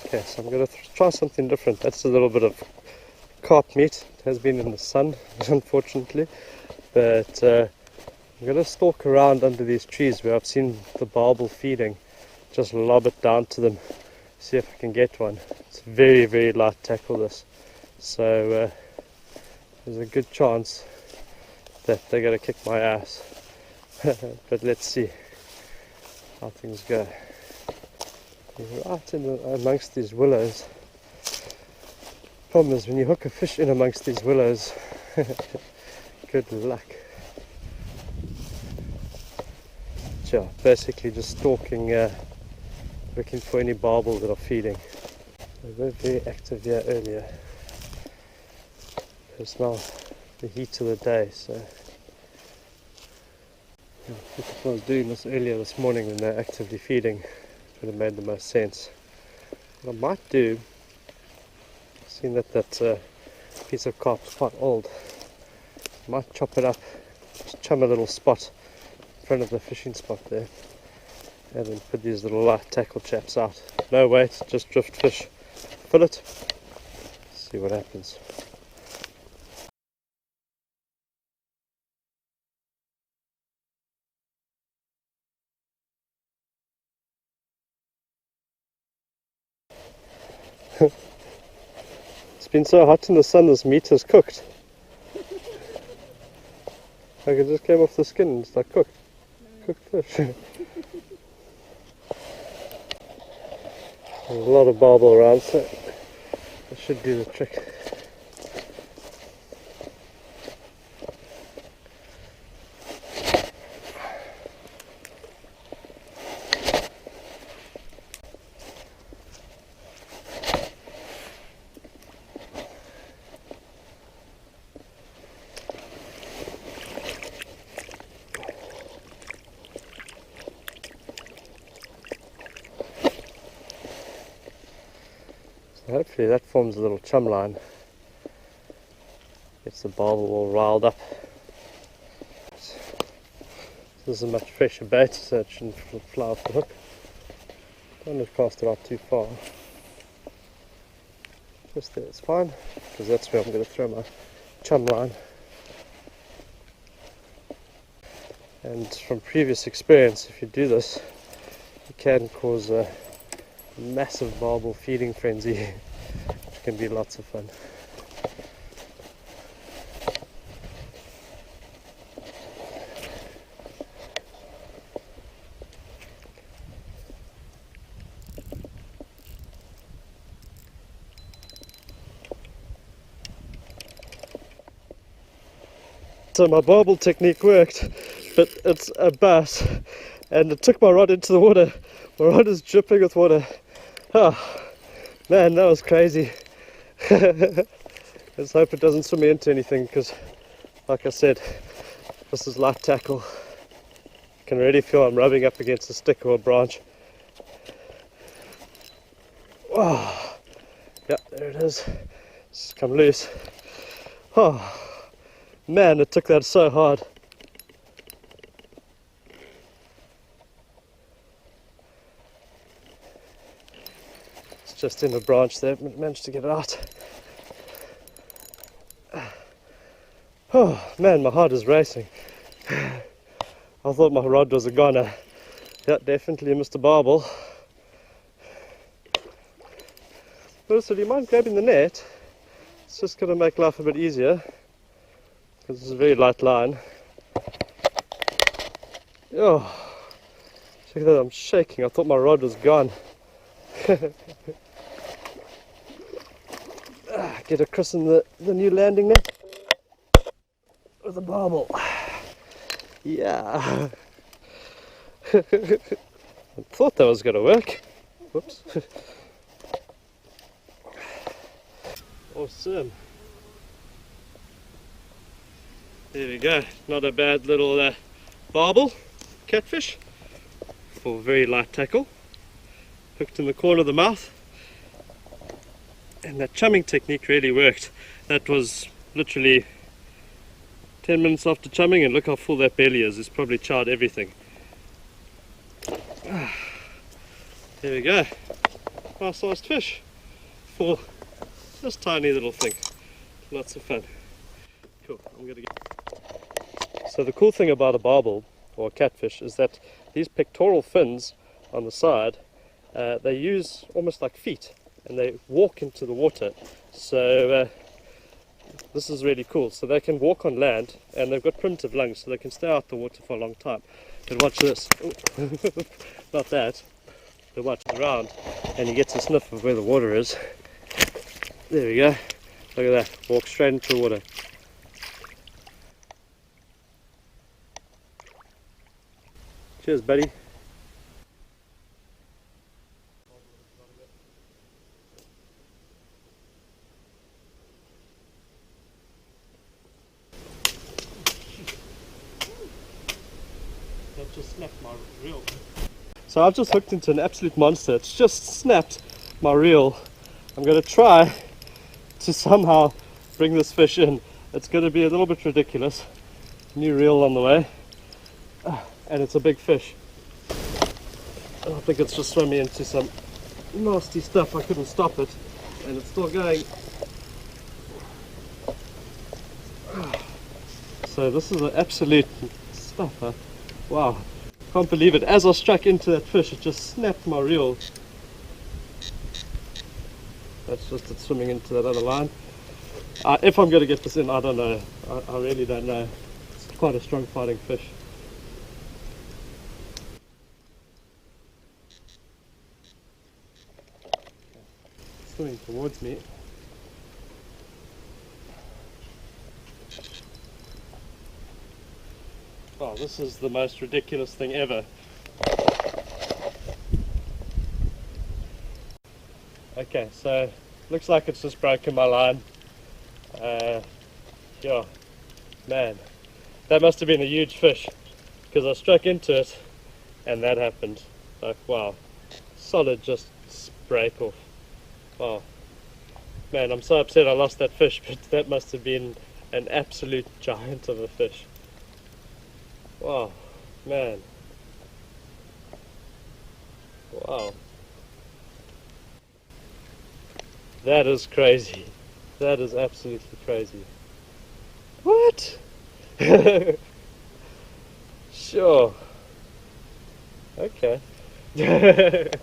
Okay, so I'm going to try something different. That's a little bit of carp meat. It has been in the sun, unfortunately, but I'm going to stalk around under these trees where I've seen the barbel feeding, just lob it down to them, see if I can get one. It's very, very light tackle, this, so there's a good chance that they're going to kick my ass. But let's see how things go. You're right amongst these willows. Problem is, when you hook a fish in amongst these willows, good luck. So basically just stalking, looking for any barbel that are feeding. They were very active here earlier. It's now the heat of the day, so if I was doing this earlier this morning when they're actively feeding, it would have made the most sense. What I might do, seeing that piece of carp is quite old, I might chop it up, just chum a little spot in front of the fishing spot there, and then put these little light tackle chaps out. No weight, just drift fish. Fill it, see what happens. It's been so hot in the sun, this meat is cooked. Like it just came off the skin and it's like cooked. Cooked fish. There's a lot of barbel around, so that should do the trick. Hopefully that forms a little chum line, gets the barbel all riled up. This is a much fresher bait, so it shouldn't fly off the hook. Don't want to cast it out too far. Just there, it's fine, because that's where I'm going to throw my chum line. And from previous experience, if you do this, you can cause a massive barbel feeding frenzy, which can be lots of fun. So my barbel technique worked, but it's a bass, and it took my rod into the water. My rod is dripping with water. Oh, man, that was crazy. Let's hope it doesn't swim me into anything, because, like I said, this is light tackle. I can already feel I'm rubbing up against a stick or a branch. Oh, yeah, there it is. It's come loose. Oh, man, it took that so hard. Just in the branch there, managed to get it out. Oh man, my heart is racing. I thought my rod was a goner. Yeah, definitely Mr. Barbel. Also, do you mind grabbing the net? It's just going to make life a bit easier, because it's a very light line. Oh, check that, I'm shaking. I thought my rod was gone. Get across in the new landing net with a barbel. Yeah. I thought that was going to work. Whoops. Awesome. There we go. Not a bad little barbel catfish for very light tackle. Hooked in the corner of the mouth. And that chumming technique really worked. That was literally 10 minutes after chumming, and look how full that belly is. It's probably charred everything. There we go. nice sized fish for this tiny little thing. Lots of fun. Cool. I'm gonna get. So the cool thing about a barbel or a catfish is that these pectoral fins on the side, they use almost like feet, and they walk into the water. So this is really cool. So they can walk on land, and they've got primitive lungs, so they can stay out the water for a long time. But watch this. Not that. But watch around, and he gets a sniff of where the water is. There we go. Look at that. Walk straight into the water. Cheers, buddy. That just snapped my reel. So I've just hooked into an absolute monster. It's just snapped my reel. I'm going to try to somehow bring this fish in. It's going to be a little bit ridiculous. New reel on the way. And it's a big fish. I think it's just thrown me into some nasty stuff. I couldn't stop it, and it's still going. So this is an absolute stuffer. Wow, can't believe it. As I struck into that fish, it just snapped my reel. That's just it swimming into that other line. If I'm going to get this in, I don't know. I really don't know. It's quite a strong fighting fish. Swimming towards me. Oh, this is the most ridiculous thing ever. Okay, so looks like it's just broken my line. Yeah, man, that must have been a huge fish, because I struck into it and that happened. Like, wow, solid just break off. Wow, man, I'm so upset I lost that fish, but that must have been an absolute giant of a fish. Wow, man. Wow. That is crazy. That is absolutely crazy. What? Sure. Okay. Yes.